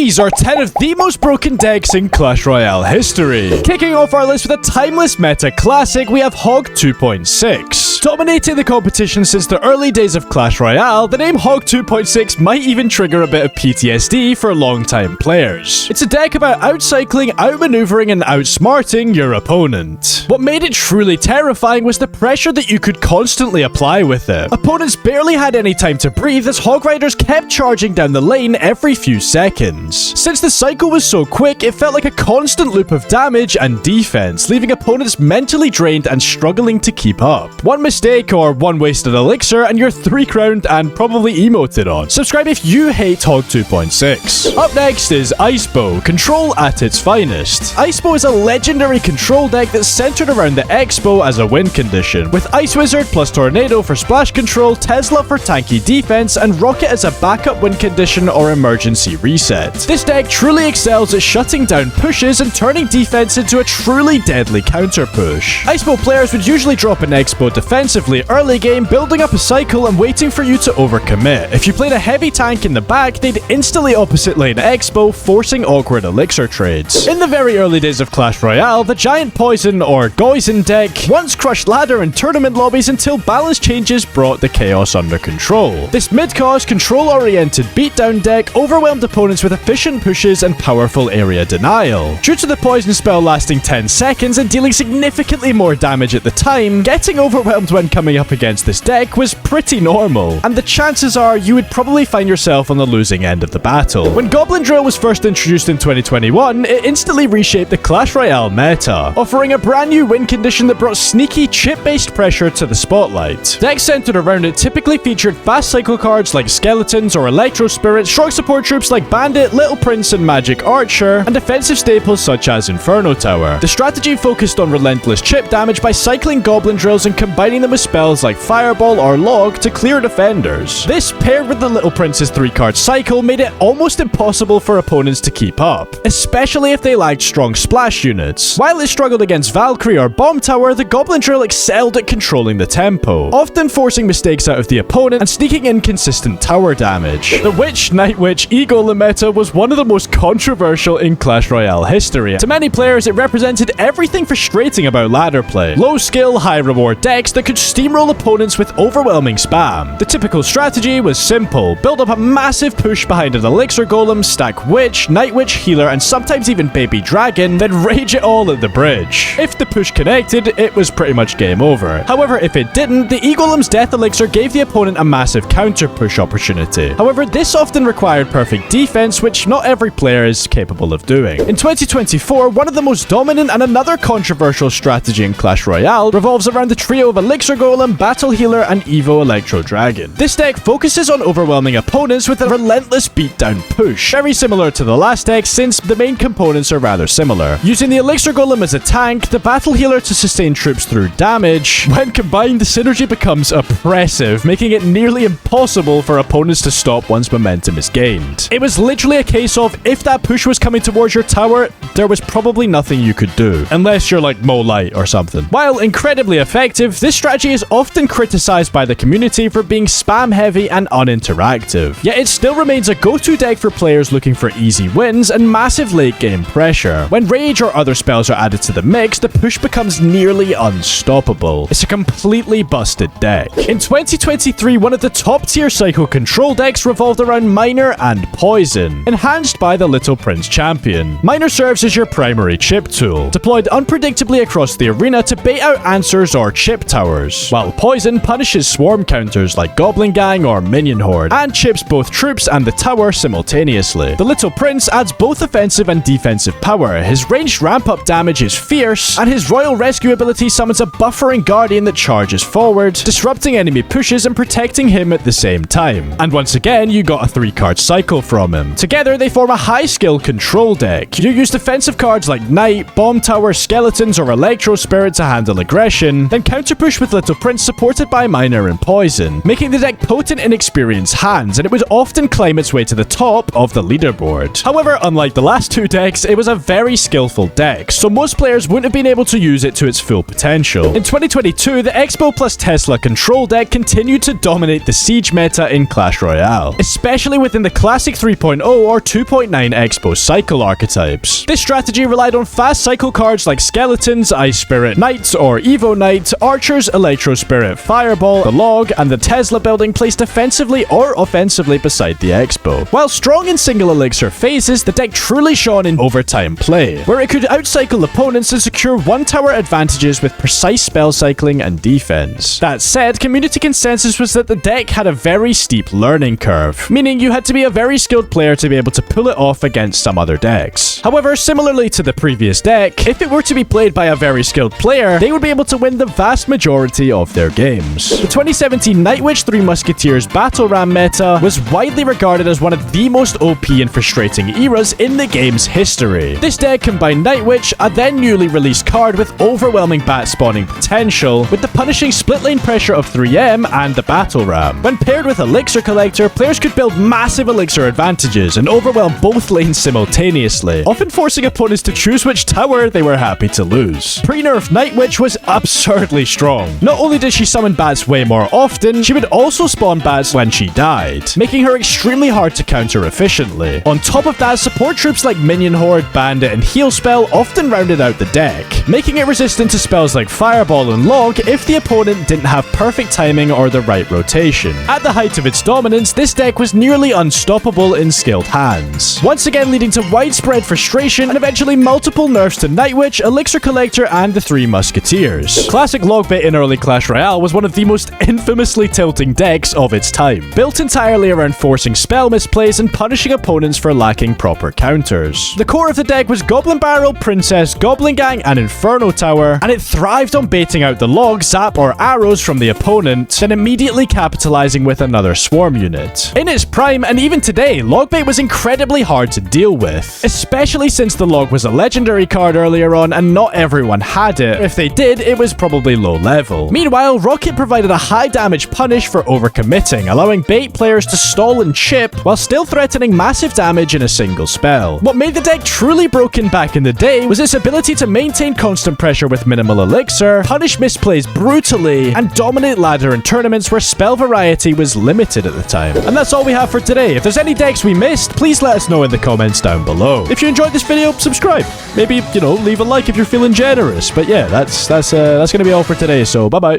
These are 10 of the most broken decks in Clash Royale history. Kicking off our list with a timeless meta classic, we have Hog 2.6. Dominating the competition since the early days of Clash Royale, the name Hog 2.6 might even trigger a bit of PTSD for long-time players. It's a deck about outcycling, outmaneuvering, and outsmarting your opponent. What made it truly terrifying was the pressure that you could constantly apply with it. Opponents barely had any time to breathe as Hog Riders kept charging down the lane every few seconds. Since the cycle was so quick, it felt like a constant loop of damage and defense, leaving opponents mentally drained and struggling to keep up. One mistake or one wasted elixir and you're 3-crowned and probably emoted on. Subscribe if you hate Hog 2.6. Up next is Icebow, control at its finest. Icebow is a legendary control deck that's centered around the Expo as a win condition, with Ice Wizard plus Tornado for splash control, Tesla for tanky defense, and Rocket as a backup win condition or emergency reset. This deck truly excels at shutting down pushes and turning defense into a truly deadly counter push. Icebow players would usually drop an Expo defensively early game, building up a cycle and waiting for you to overcommit. If you played a heavy tank in the back, they'd instantly opposite lane Expo, forcing awkward elixir trades. In the very early days of Clash Royale, the giant poison or Goisen deck once crushed ladder and tournament lobbies until balance changes brought the chaos under control. This mid-cost, control-oriented beatdown deck overwhelmed opponents with efficient pushes and powerful area denial. Due to the poison spell lasting 10 seconds and dealing significantly more damage at the time, getting overwhelmed when coming up against this deck was pretty normal, and the chances are you would probably find yourself on the losing end of the battle. When Goblin Drill was first introduced in 2021, it instantly reshaped the Clash Royale meta, offering a brand new win condition that brought sneaky chip-based pressure to the spotlight. Decks centered around it typically featured fast cycle cards like Skeletons or Electro Spirits, strong support troops like Bandit, Little Prince, and Magic Archer, and defensive staples such as Inferno Tower. The strategy focused on relentless chip damage by cycling Goblin Drills and combining them with spells like Fireball or Log to clear defenders. This, paired with the Little Prince's 3-card cycle, made it almost impossible for opponents to keep up, especially if they lacked strong splash units. While it struggled against Valkyrie or Bomb Tower, the Goblin Drill excelled at controlling the tempo, often forcing mistakes out of the opponent and sneaking in consistent tower damage. The Witch, Night Witch, E-Golem meta was one of the most controversial in Clash Royale history. To many players, it represented everything frustrating about ladder play. Low skill, high reward decks that could steamroll opponents with overwhelming spam. The typical strategy was simple: build up a massive push behind an Elixir Golem, stack Witch, Night Witch, Healer, and sometimes even Baby Dragon, then rage it all at the bridge. If the push connected, it was pretty much game over. However, if it didn't, the E-Golem's Death Elixir gave the opponent a massive counter push opportunity. However, this often required perfect defense, which not every player is capable of doing. In 2024, one of the most dominant and another controversial strategy in Clash Royale revolves around the trio of Elixir Golem, Battle Healer, and Evo Electro Dragon. This deck focuses on overwhelming opponents with a relentless beatdown push, very similar to the last deck since the main components are rather similar. Using the Elixir Golem as a tank, the Battle Healer to sustain troops through damage, when combined the synergy becomes oppressive, making it nearly impossible for opponents to stop once momentum is gained. It was literally a case of, if that push was coming towards your tower, there was probably nothing you could do, unless you're like Mo Light or something. While incredibly effective, this strategy is often criticized by the community for being spam heavy and uninteractive. Yet it still remains a go-to deck for players looking for easy wins and massive late game pressure. When Rage or other spells are added to the mix, the push becomes nearly unstoppable. It's a completely busted deck. In 2023, one of the top tier cycle control decks revolved around Miner and Poison, enhanced by the Little Prince champion. Miner serves as your primary chip tool, deployed unpredictably across the arena to bait out answers or chip towers, while Poison punishes swarm counters like Goblin Gang or Minion Horde, and chips both troops and the tower simultaneously. The Little Prince adds both offensive and defensive power, his ranged ramp-up damage is fierce, and his Royal Rescue ability summons a buffering Guardian that charges forward, disrupting enemy pushes and protecting him at the same time. And once again, you got a 3-card cycle from him. Together, they form a high-skill control deck. You use defensive cards like Knight, Bomb Tower, Skeletons, or Electro Spirit to handle aggression, then counterpush with Little Prince supported by Miner and Poison, making the deck potent in experienced hands, and it would often climb its way to the top of the leaderboard. However, unlike the last two decks, it was a very skillful deck, so most players wouldn't have been able to use it to its full potential. In 2022, the Expo plus Tesla control deck continued to dominate the Siege meta in Clash Royale, especially within the classic 3.0 or or 2.9 Expo cycle archetypes. This strategy relied on fast cycle cards like Skeletons, Ice Spirit Knights or Evo Knight, Archers, Electro Spirit, Fireball, the Log, and the Tesla building placed defensively or offensively beside the Expo. While strong in single elixir phases, the deck truly shone in overtime play, where it could outcycle opponents and secure one-tower advantages with precise spell cycling and defense. That said, community consensus was that the deck had a very steep learning curve, meaning you had to be a very skilled player to be able to pull it off against some other decks. However, similarly to the previous deck, if it were to be played by a very skilled player, they would be able to win the vast majority of their games. The 2017 Night Witch 3 Musketeers Battle Ram meta was widely regarded as one of the most OP and frustrating eras in the game's history. This deck combined Night Witch, a then newly released card with overwhelming bat spawning potential, with the punishing split lane pressure of 3M and the Battle Ram. When paired with Elixir Collector, players could build massive elixir advantages and overwhelm both lanes simultaneously, often forcing opponents to choose which tower they were happy to lose. Pre-nerf Night Witch was absurdly strong. Not only did she summon bats way more often, she would also spawn bats when she died, making her extremely hard to counter efficiently. On top of that, support troops like Minion Horde, Bandit, and Heal Spell often rounded out the deck, making it resistant to spells like Fireball and Log if the opponent didn't have perfect timing or the right rotation. At the height of its dominance, this deck was nearly unstoppable in skilled hands, once again leading to widespread frustration and eventually multiple nerfs to Night Witch, Elixir Collector, and the 3 Musketeers. Classic Logbait in early Clash Royale was one of the most infamously tilting decks of its time, built entirely around forcing spell misplays and punishing opponents for lacking proper counters. The core of the deck was Goblin Barrel, Princess, Goblin Gang, and Inferno Tower, and it thrived on baiting out the Log, Zap, or arrows from the opponent, then immediately capitalizing with another swarm unit. In its prime, and even today, Logbait was incredibly hard to deal with, especially since the Log was a legendary card earlier on and not everyone had it. If they did, it was probably low level. Meanwhile, Rocket provided a high damage punish for overcommitting, allowing bait players to stall and chip while still threatening massive damage in a single spell. What made the deck truly broken back in the day was its ability to maintain constant pressure with minimal elixir, punish misplays brutally, and dominate ladder in tournaments where spell variety was limited at the time. And that's all we have for today. If there's any decks we missed, please let us know in the comments down below. If you enjoyed this video, subscribe. Maybe, leave a like if you're feeling generous. But yeah, that's gonna be all for today, so bye-bye.